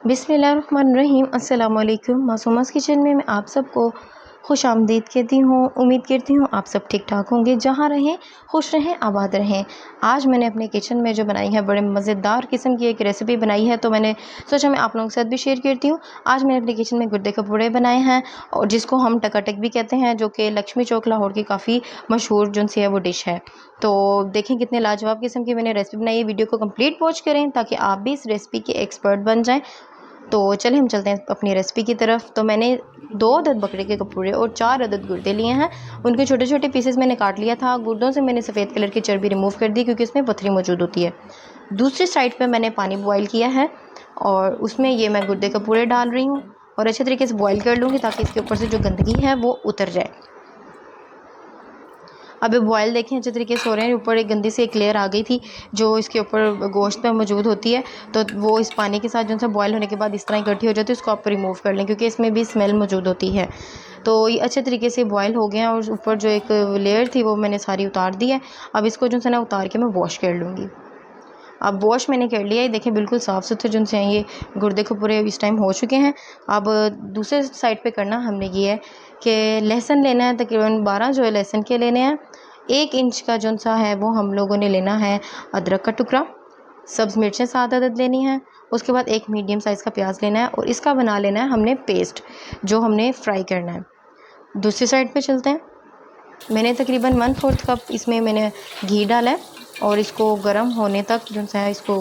बिस्मिल्लाहिर्रहमानिर्रहीम। अस्सलाम वालेकुम। मासूमास किचन में मैं आप सबको खुश आमदीद कहती हूँ। उम्मीद करती हूँ आप सब ठीक ठाक होंगे, जहाँ रहें खुश रहें आबाद रहें। आज मैंने अपने किचन में जो बनाई है बड़े मज़ेदार किस्म की एक रेसिपी बनाई है, तो मैंने सोचा मैं आप लोगों के साथ भी शेयर करती हूँ। आज मैंने अपने किचन में गुर्दे के पूड़े बनाए हैं, और जिसको हम टकाटक भी कहते हैं, जो कि लक्ष्मी चौक लाहौर की काफ़ी मशहूर जो सी है वो डिश है। तो देखें कितने लाजवाब किस्म की मैंने रेसिपी बनाई है। वीडियो को कंप्लीट वॉच करें ताकि आप भी इस रेसिपी के एक्सपर्ट बन जाएं। तो चलिए हम चलते हैं अपनी रेसिपी की तरफ। तो मैंने 2 अदद बकरे के कपूरे और 4 अदद गुर्दे लिए हैं। उनके छोटे छोटे पीसेस मैंने काट लिया था। गुर्दों से मैंने सफ़ेद कलर की चर्बी रिमूव कर दी, क्योंकि इसमें पथरी मौजूद होती है। दूसरी साइड पे मैंने पानी बॉयल किया है, और उसमें ये मैं गुर्दे कपूरे डाल रही हूँ, और अच्छे तरीके से बॉयल कर लूँगी ताकि इसके ऊपर से जो गंदगी है वो उतर जाए। अब ये बॉयल देखें अच्छे तरीके से हो रहे हैं। ऊपर एक गंदी सी एक लेयर आ गई थी जो इसके ऊपर गोश्त पे मौजूद होती है, तो वो इस पानी के साथ जो सा बॉयल होने के बाद इस तरह इकट्ठी हो जाती है। उसको आप रिमूव कर लें, क्योंकि इसमें भी स्मेल मौजूद होती है। तो ये अच्छे तरीके से बॉयल हो गए हैं, और ऊपर जो एक लेयर थी वो मैंने सारी उतार दी है। अब इसको जो है ना उतार के मैं वॉश कर लूँगी। अब वॉश मैंने कर लिया है, देखिए बिल्कुल साफ़ सुथरे जो हैं ये गुर्दे के पूरे इस टाइम हो चुके हैं। अब दूसरे साइड पे करना हमने ये है कि लहसुन लेना है, तकरीबन 12 जो है लहसुन के लेने हैं। 1 इंच का जो सा है वो हम लोगों ने लेना है अदरक का टुकड़ा। सब्ज़ मिर्चें 7 अदद लेनी है। उसके बाद एक मीडियम साइज़ का प्याज लेना है, और इसका बना लेना है हमने पेस्ट, जो हमने फ्राई करना है। दूसरी साइड पे चलते हैं। मैंने तकरीबन 1/4 कप इसमें मैंने घी डाला है, और इसको गर्म होने तक जो है इसको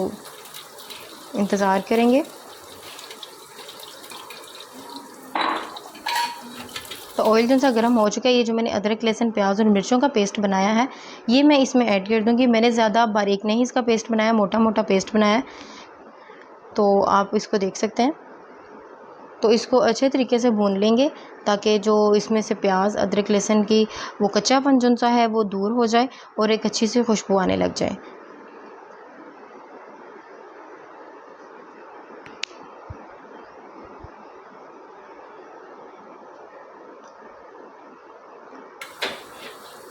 इंतज़ार करेंगे। तो ऑयल जो सा गर्म हो चुका है, ये जो मैंने अदरक लहसुन प्याज और मिर्चों का पेस्ट बनाया है ये मैं इसमें ऐड कर दूंगी। मैंने ज़्यादा बारीक नहीं इसका पेस्ट बनाया, मोटा मोटा पेस्ट बनाया है, तो आप इसको देख सकते हैं। तो इसको अच्छे तरीके से भून लेंगे ताकि जो इसमें से प्याज अदरक लहसुन की वो कच्चापन जो सा है वो दूर हो जाए, और एक अच्छी सी खुशबू आने लग जाए।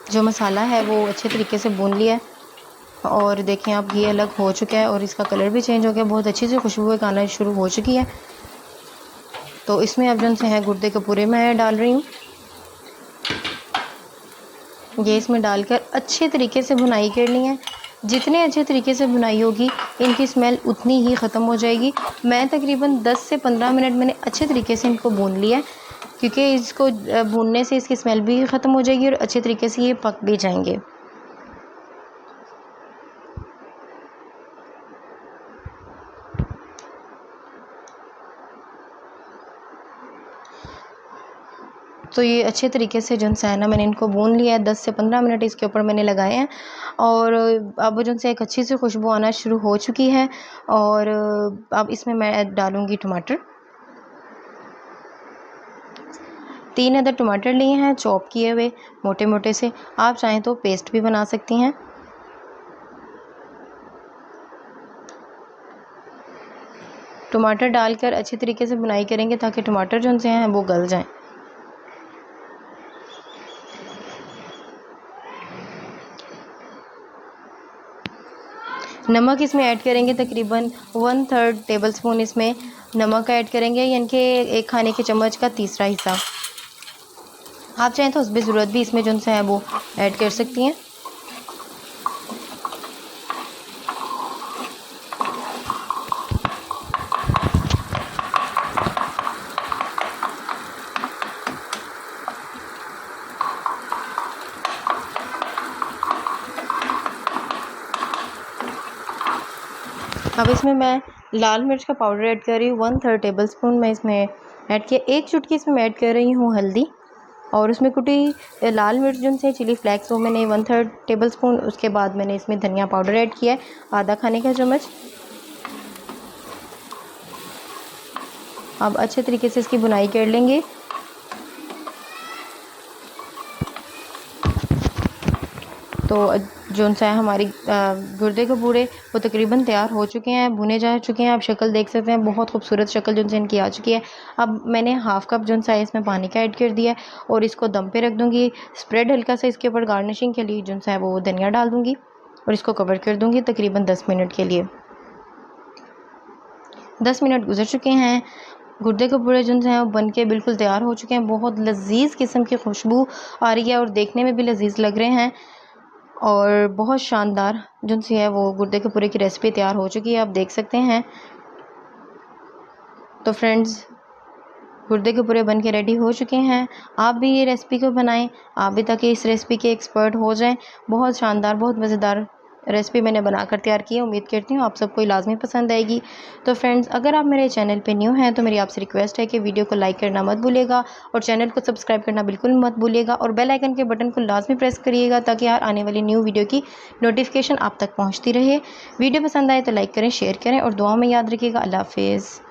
जो मसाला है वो अच्छे तरीके से भून लिया है, और देखें आप घी अलग हो चुका है, और इसका कलर भी चेंज हो गया, बहुत अच्छी सी खुशबू आना शुरू हो चुकी है। तो इसमें अब जो है गुर्दे के पूरे मैं डाल रही हूँ। ये इसमें डालकर अच्छे तरीके से भुनाई करनी है। जितने अच्छे तरीके से भुनाई होगी इनकी स्मेल उतनी ही ख़त्म हो जाएगी। मैं तकरीबन 10 से 15 मिनट मैंने अच्छे तरीके से इनको भून लिया है, क्योंकि इसको भूनने से इसकी स्मेल भी ख़त्म हो जाएगी और अच्छे तरीके से ये पक भी जाएंगे। तो ये अच्छे तरीके से जो है ना मैंने इनको भून लिया है। 10 से 15 मिनट इसके ऊपर मैंने लगाए हैं, और अब जो है एक अच्छी सी खुशबू आना शुरू हो चुकी है। और अब इसमें मैं डालूँगी टमाटर। 3 अदर टमाटर लिए हैं चॉप किए हुए मोटे मोटे से। आप चाहें तो पेस्ट भी बना सकती हैं। टमाटर डालकर अच्छी तरीके से बुनाई करेंगे ताकि टमाटर जो हैं वो गल जाएं। नमक इसमें ऐड करेंगे, तकरीबन 1/3 टेबल स्पून इसमें नमक ऐड करेंगे, यानी कि एक खाने के चम्मच का तीसरा हिस्सा। आप चाहें तो उसकी ज़रूरत भी इसमें जो है वो ऐड कर सकती हैं। अब इसमें मैं लाल मिर्च का पाउडर ऐड कर रही हूँ, 1/3 टेबल स्पून मैं इसमें ऐड किया। 1 चुटकी इसमें मैं ऐड कर रही हूँ हल्दी, और उसमें कुटी लाल मिर्च जो है चिली फ्लेक्स वो मैंने 1/3 टेबल स्पून। उसके बाद मैंने इसमें धनिया पाउडर ऐड किया है, आधा खाने का चम्मच। अब अच्छे तरीके से इसकी बुनाई कर लेंगे। तो जो है हमारी गुर्दे के पूड़े वो तकरीबन तैयार हो चुके हैं, भुने जा चुके हैं। आप शक्ल देख सकते हैं, बहुत खूबसूरत शक्ल जो इनकी आ चुकी है। अब मैंने हाफ़ कप जो है इसमें पानी का ऐड कर दिया है, और इसको दम पे रख दूँगी। स्प्रेड हल्का सा इसके ऊपर गार्निशिंग के लिए जो है वो धनिया डाल दूँगी, और इसको कवर कर दूँगी तकरीबन 10 मिनट के लिए। 10 मिनट गुजर चुके हैं। गुर्दे के पूरे जो हैं वो बन के बिल्कुल तैयार हो चुके हैं। बहुत लजीज किस्म की खुशबू आ रही है और देखने में भी लजीज लग रहे हैं और बहुत शानदार जो सी है वो गुर्दे के पूरे की रेसिपी तैयार हो चुकी है, आप देख सकते हैं। तो फ्रेंड्स, गुर्दे के पूरे बन के रेडी हो चुके हैं। आप भी ये रेसिपी को बनाएं, आप भी ताकि इस रेसिपी के एक्सपर्ट हो जाएं। बहुत शानदार, बहुत मज़ेदार रेसिपी मैंने बनाकर तैयार की है। उम्मीद करती हूँ आप सबको लाजमी पसंद आएगी। तो फ्रेंड्स, अगर आप मेरे चैनल पे न्यू हैं तो मेरी आपसे रिक्वेस्ट है कि वीडियो को लाइक करना मत भूलिएगा और चैनल को सब्सक्राइब करना बिल्कुल मत भूलिएगा और बेल आइकन के बटन को लाजमी प्रेस करिएगा ताकि हर आने वाली न्यू वीडियो की नोटिफिकेशन आप तक पहुँचती रहे। वीडियो पसंद आए तो लाइक करें, शेयर करें और दुआ में याद रखिएगा। अल्लाह हाफिज़।